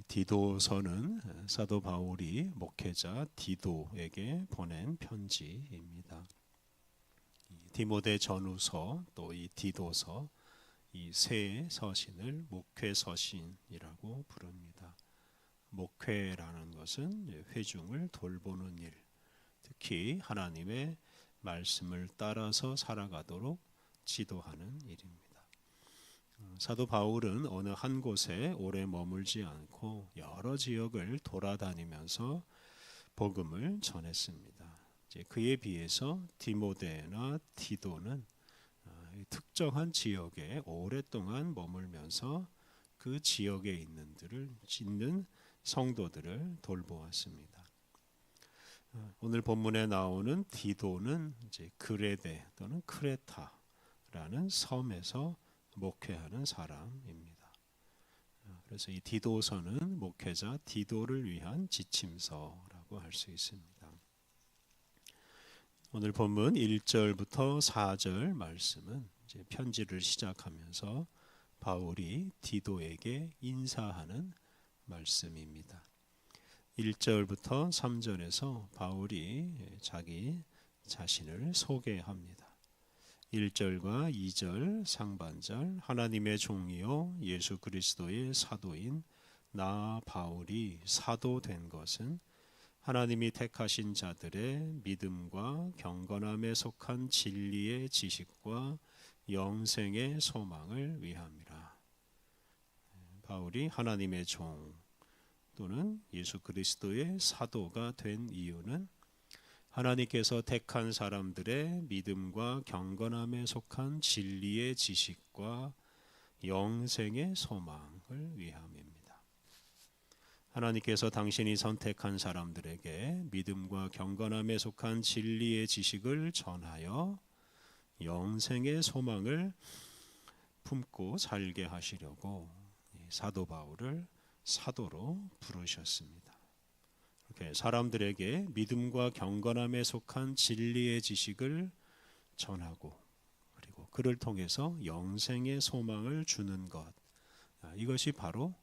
디도서는 사도 바울이 목회자 디도에게 보낸 편지입니다. 디모데 전후서 또 이 디도서 이 세 서신을 목회 서신이라고 부릅니다. 목회라는 것은 회중을 돌보는 일, 특히 하나님의 말씀을 따라서 살아가도록 지도하는 일입니다. 사도 바울은 어느 한 곳에 오래 머물지 않고 여러 지역을 돌아다니면서 복음을 전했습니다. 그에 비해서 디모데나 디도는 특정한 지역에 오랫동안 머물면서 그 지역에 있는 성도들을 돌보았습니다. 오늘 본문에 나오는 디도는 그레데 또는 크레타라는 섬에서 목회하는 사람입니다. 그래서 이 디도서는 목회자 디도를 위한 지침서라고 할 수 있습니다. 오늘 본문 1절부터 4절 말씀은 편지를 시작하면서 바울이 디도에게 인사하는 말씀입니다. 1절부터 3절에서 바울이 자기 자신을 소개합니다. 1절과 2절 상반절 하나님의 종이요 예수 그리스도의 사도인 나 바울이 사도된 것은 하나님이 택하신 자들의 믿음과 경건함에 속한 진리의 지식과 영생의 소망을 위함이라. 바울이 하나님의 종 또는 예수 그리스도의 사도가 된 이유는 하나님께서 택한 사람들의 믿음과 경건함에 속한 진리의 지식과 영생의 소망을 위함입니다. 하나님께서 당신이 선택한 사람들에게 믿음과 경건함에 속한 진리의 지식을 전하여 영생의 소망을 품고 살게 하시려고 사도 바울을 사도로 부르셨습니다. 이렇게 사람들에게 믿음과 경건함에 속한 진리의 지식을 전하고 그리고 그를 통해서 영생의 소망을 주는 것, 이것이 바로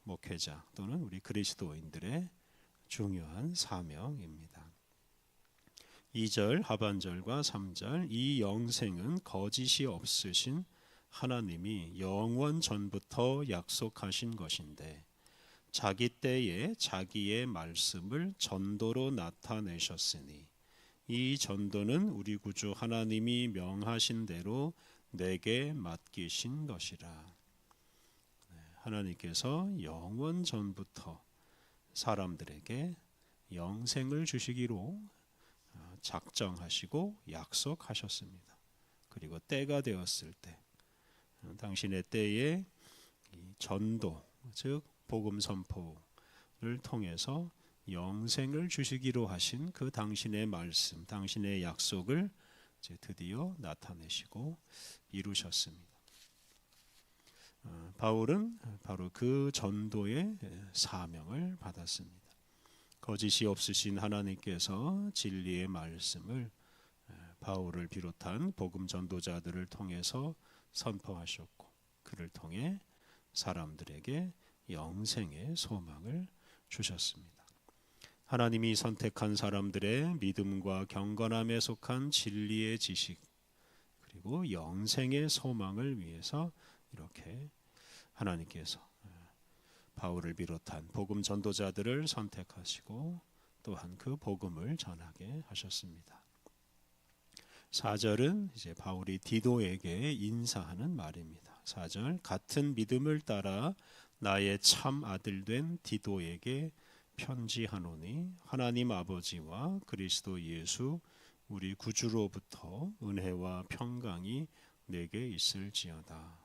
목회자 또는 우리 그리스도인들의 중요한 사명입니다. 2절 하반절과 3절 이 영생은 거짓이 없으신 하나님이 영원 전부터 약속하신 것인데 자기 때에 자기의 말씀을 전도로 나타내셨으니 이 전도는 우리 구주 하나님이 명하신 대로 내게 맡기신 것이라. 하나님께서 영원 전부터 사람들에게 영생을 주시기로 작정하시고 약속하셨습니다. 그리고 때가 되었을 때 당신의 때에 전도 즉 복음 선포를 통해서 영생을 주시기로 하신 그 당신의 말씀, 당신의 약속을 드디어 나타내시고 이루셨습니다. 바울은 바로 그 전도의 사명을 받았습니다. 거짓이 없으신 하나님께서 진리의 말씀을 바울을 비롯한 복음 전도자들을 통해서 선포하셨고 그를 통해 사람들에게 영생의 소망을 주셨습니다. 하나님이 선택한 사람들의 믿음과 경건함에 속한 진리의 지식 그리고 영생의 소망을 위해서 이렇게 하나님께서 바울을 비롯한 복음 전도자들을 선택하시고 또한 그 복음을 전하게 하셨습니다. 4절은 이제 바울이 디도에게 인사하는 말입니다. 4절 같은 믿음을 따라 나의 참 아들 된 디도에게 편지하노니 하나님 아버지와 그리스도 예수 우리 구주로부터 은혜와 평강이 내게 있을지어다.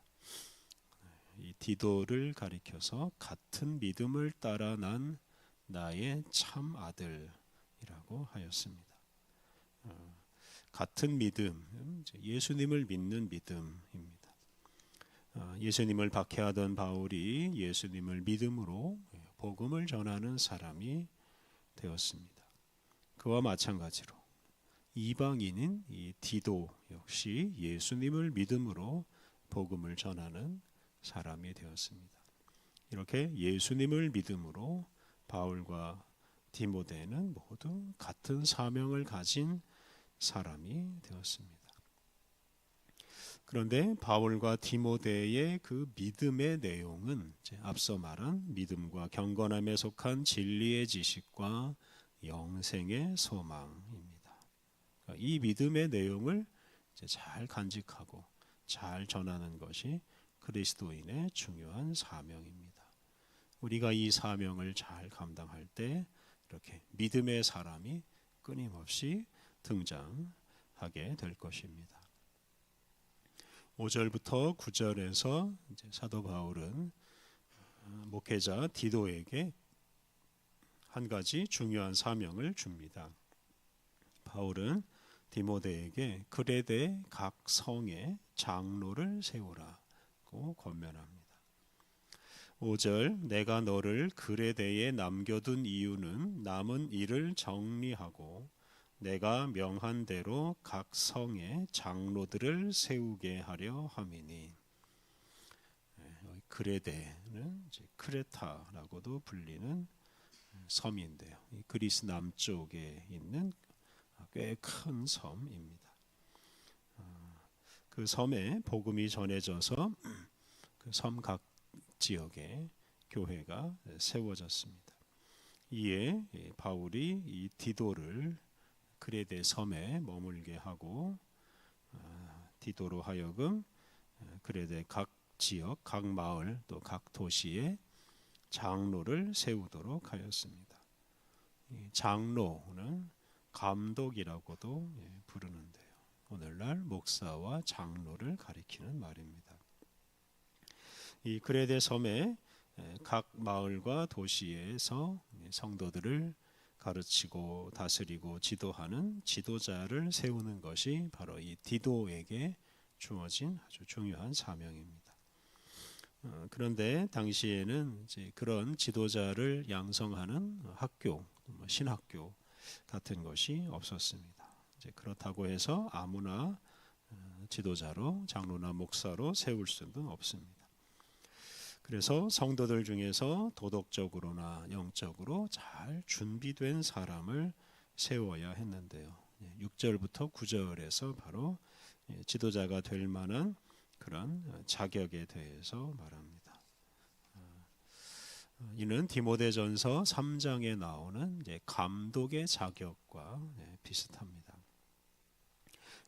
이 디도를 가리켜서 같은 믿음을 따라 난 나의 참 아들이라고 하였습니다. 같은 믿음, 예수님을 믿는 믿음입니다. 예수님을 박해하던 바울이 예수님을 믿음으로 복음을 전하는 사람이 되었습니다. 그와 마찬가지로 이방인인 이 디도 역시 예수님을 믿음으로 복음을 전하는 사람이 되었습니다. 이렇게 예수님을 믿음으로 바울과 디모데는 모두 같은 사명을 가진 사람이 되었습니다. 그런데 바울과 디모데의 그 믿음의 내용은 앞서 말한 믿음과 경건함에 속한 진리의 지식과 영생의 소망입니다. 이 믿음의 내용을 잘 간직하고 잘 전하는 것이 그리스도인의 중요한 사명입니다. 우리가 이 사명을 잘 감당할 때 이렇게 믿음의 사람이 끊임없이 등장하게 될 것입니다. 5절부터 9절에서 사도 바울은 목회자 디도에게 한 가지 중요한 사명을 줍니다. 바울은 디모데에게 그레데 각 성에 장로를 세우라고 권면합니다. 5절 내가 너를 그레데에 남겨둔 이유는 남은 일을 정리하고 내가 명한 대로 각 성에 장로들을 세우게 하려 함이니. 그레데는 크레타라고도 불리는 섬인데요. 그리스 남쪽에 있는 꽤 큰 섬입니다. 그 섬에 복음이 전해져서 그 섬 각 지역에 교회가 세워졌습니다. 이에 바울이 이 디도를 그레데 섬에 머물게 하고 디도로 하여금 그레데 각 지역, 각 마을 또 각 도시에 장로를 세우도록 하였습니다. 장로는 감독이라고도 부르는데요. 오늘날 목사와 장로를 가리키는 말입니다. 이 그레데 섬의 각 마을과 도시에서 성도들을 가르치고 다스리고 지도하는 지도자를 세우는 것이 바로 이 디도에게 주어진 아주 중요한 사명입니다. 그런데 당시에는 이제 그런 지도자를 양성하는 학교, 신학교 같은 것이 없었습니다. 이제 그렇다고 해서 아무나 지도자로 장로나 목사로 세울 수는 없습니다. 그래서 성도들 중에서 도덕적으로나 영적으로 잘 준비된 사람을 세워야 했는데요. 6절부터 9절에서 바로 지도자가 될 만한 그런 자격에 대해서 말합니다. 이는 디모데전서 3장에 나오는 감독의 자격과 비슷합니다.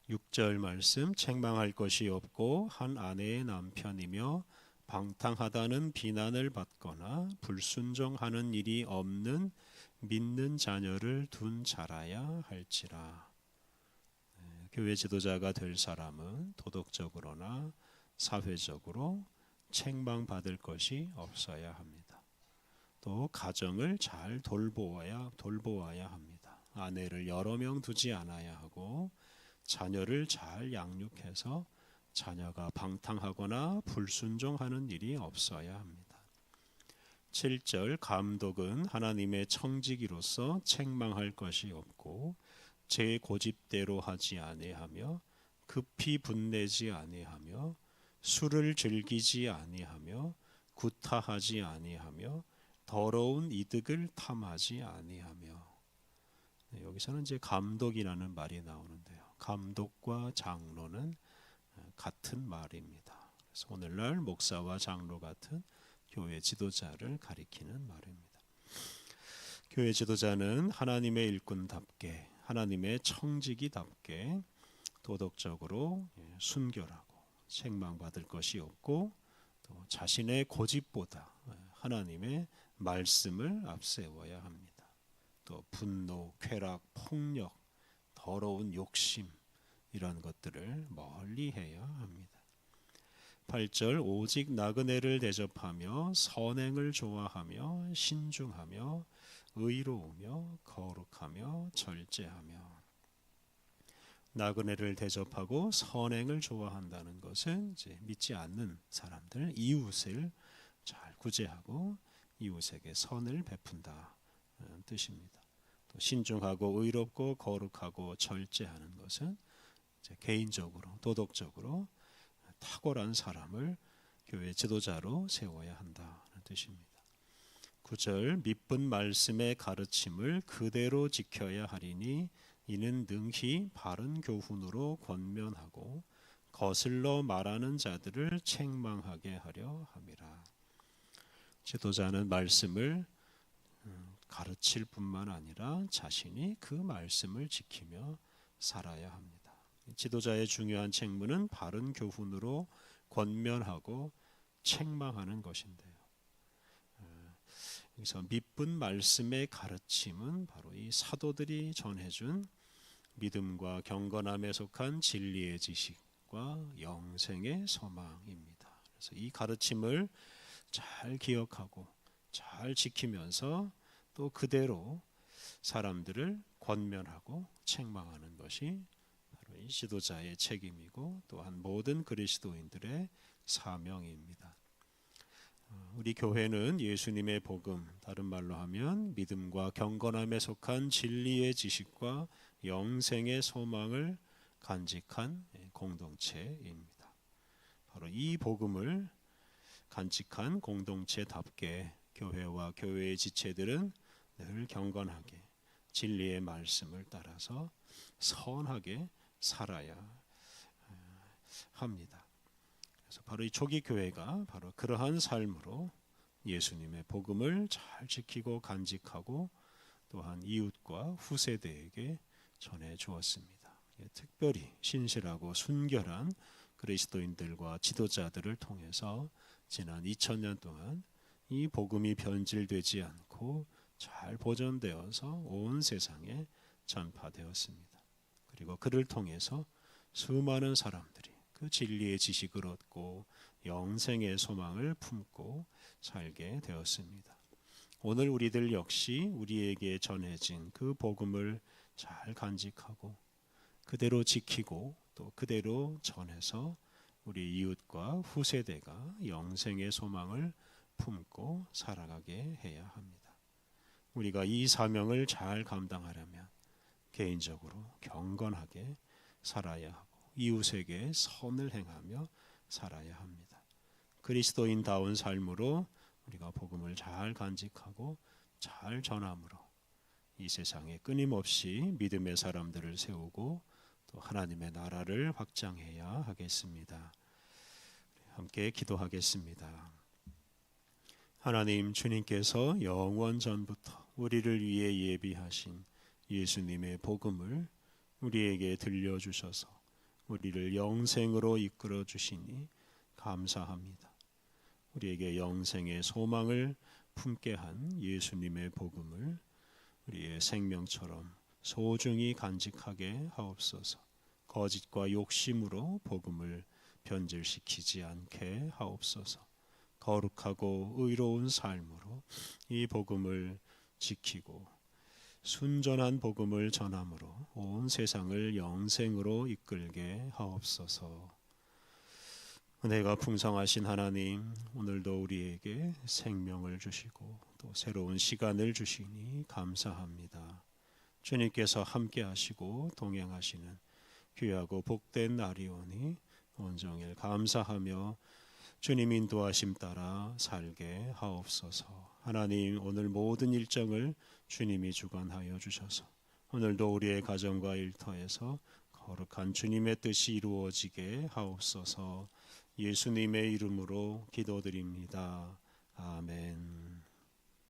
6절 말씀 책망할 것이 없고 한 아내의 남편이며 방탕하다는 비난을 받거나 불순종하는 일이 없는 믿는 자녀를 둔 자라야 할지라. 교회 지도자가 될 사람은 도덕적으로나 사회적으로 책망받을 것이 없어야 합니다. 또 가정을 잘 돌보아야 합니다. 아내를 여러 명 두지 않아야 하고 자녀를 잘 양육해서 자녀가 방탕하거나 불순종하는 일이 없어야 합니다. 7절 감독은 하나님의 청지기로서 책망할 것이 없고 제 고집대로 하지 아니하며 급히 분내지 아니하며 술을 즐기지 아니하며 구타하지 아니하며 더러운 이득을 탐하지 아니하며. 여기서는 이제 감독이라는 말이 나오는데요. 감독과 장로는 같은 말입니다. 그래서 오늘날 목사와 장로 같은 교회 지도자를 가리키는 말입니다. 교회 지도자는 하나님의 일꾼답게 하나님의 청지기답게 도덕적으로 순결하고 책망받을 것이 없고 또 자신의 고집보다 하나님의 말씀을 앞세워야 합니다. 또 분노, 쾌락, 폭력, 더러운 욕심 이런 것들을 멀리해야 합니다. 8절 오직 나그네를 대접하며 선행을 좋아하며 신중하며 의로우며 거룩하며 절제하며. 나그네를 대접하고 선행을 좋아한다는 것은 이제 믿지 않는 사람들, 이웃을 잘 구제하고 이웃에게 선을 베푼다 뜻입니다. 또 신중하고 의롭고 거룩하고 절제하는 것은 이제 개인적으로 도덕적으로 탁월한 사람을 교회 지도자로 세워야 한다는 뜻입니다. 9절 믿은 말씀의 가르침을 그대로 지켜야 하리니 이는 능히 바른 교훈으로 권면하고 거슬러 말하는 자들을 책망하게 하려 함이라. 지도자는 말씀을 가르칠 뿐만 아니라 자신이 그 말씀을 지키며 살아야 합니다. 지도자의 중요한 책무는 바른 교훈으로 권면하고 책망하는 것인데요. 여기서 믿은 말씀의 가르침은 바로 이 사도들이 전해준 믿음과 경건함에 속한 진리의 지식과 영생의 소망입니다. 그래서 이 가르침을 잘 기억하고 잘 지키면서 또 그대로 사람들을 권면하고 책망하는 것이 바로 이 지도자의 책임이고 또한 모든 그리스도인들의 사명입니다. 우리 교회는 예수님의 복음, 다른 말로 하면 믿음과 경건함에 속한 진리의 지식과 영생의 소망을 간직한 공동체입니다. 바로 이 복음을 간직한 공동체답게 교회와 교회의 지체들은 늘 경건하게 진리의 말씀을 따라서 선하게 살아야 합니다. 그래서 바로 이 초기 교회가 바로 그러한 삶으로 예수님의 복음을 잘 지키고 간직하고 또한 이웃과 후세대에게 전해 주었습니다. 특별히 신실하고 순결한 그리스도인들과 지도자들을 통해서 지난 2000년 동안 이 복음이 변질되지 않고 잘 보존되어서 온 세상에 전파되었습니다. 그리고 그를 통해서 수많은 사람들이 그 진리의 지식을 얻고 영생의 소망을 품고 살게 되었습니다. 오늘 우리들 역시 우리에게 전해진 그 복음을 잘 간직하고 그대로 지키고 또 그대로 전해서 우리 이웃과 후세대가 영생의 소망을 품고 살아가게 해야 합니다. 우리가 이 사명을 잘 감당하려면 개인적으로 경건하게 살아야 하고 이웃에게 선을 행하며 살아야 합니다. 그리스도인다운 삶으로 우리가 복음을 잘 간직하고 잘 전함으로 이 세상에 끊임없이 믿음의 사람들을 세우고 또 하나님의 나라를 확장해야 하겠습니다. 함께 기도하겠습니다. 하나님, 주님께서 영원 전부터 우리를 위해 예비하신 예수님의 복음을 우리에게 들려주셔서 우리를 영생으로 이끌어 주시니 감사합니다. 우리에게 영생의 소망을 품게 한 예수님의 복음을 우리의 생명처럼 소중히 간직하게 하옵소서. 거짓과 욕심으로 복음을 변질시키지 않게 하옵소서. 거룩하고 의로운 삶으로 이 복음을 지키고 순전한 복음을 전함으로 온 세상을 영생으로 이끌게 하옵소서. 은혜가 풍성하신 하나님, 오늘도 우리에게 생명을 주시고 또 새로운 시간을 주시니 감사합니다. 주님께서 함께 하시고 동행하시는 귀하고 복된 날이오니 온종일 감사하며 주님 인도하심 따라 살게 하옵소서. 하나님, 오늘 모든 일정을 주님이 주관하여 주셔서 오늘도 우리의 가정과 일터에서 거룩한 주님의 뜻이 이루어지게 하옵소서. 예수님의 이름으로 기도드립니다. 아멘.